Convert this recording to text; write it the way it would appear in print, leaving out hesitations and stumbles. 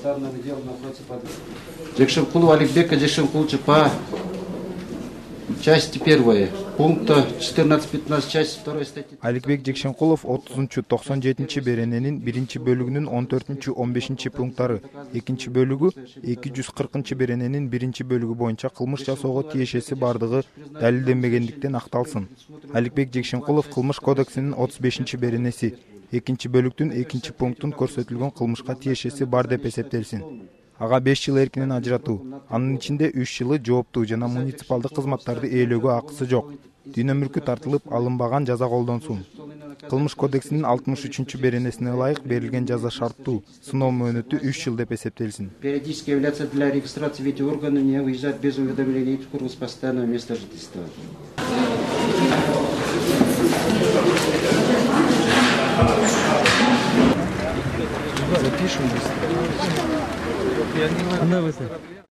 Данное дело находится под... Джекшенкулов Олегбека Джекшенкуловича по части 1 пункта 14-15 части 2 статьи. Аликбек Жекшенкулов 30-97 берененин 1-бөлүгүнүн 14-15 пункттары, 2-бөлүгү 240 берененин 1-бөлүгү боюнча кылмыш жасоого тиешеси бардыгы далилденбегендиктен акталсын. Аликбек Жекшенкулов кылмыш кодексинин 35 беренеси 2-бөлүктүн 2 пунктун көрсөтүлгөн кылмышка тиешеси бар деп эсептелсин. Ага 5 жыл эркинен ажыратуу, анын ичинде 3 жылы жооптуу жана муниципалдык кызматтарды ээлөөгө акысы жок, дүйнө мүлкү тартылып алынбаган жаза колдонсун. Кылмыш кодексинин 63 беренесине ылайык берилген жаза шарттуу, сыноо мөөнөтү 3 жыл деп эсептелсин. Периодически являться для регистрации в эти органы, не выезжать без уведомления в курс постоянного места жительства. Запишем быстро.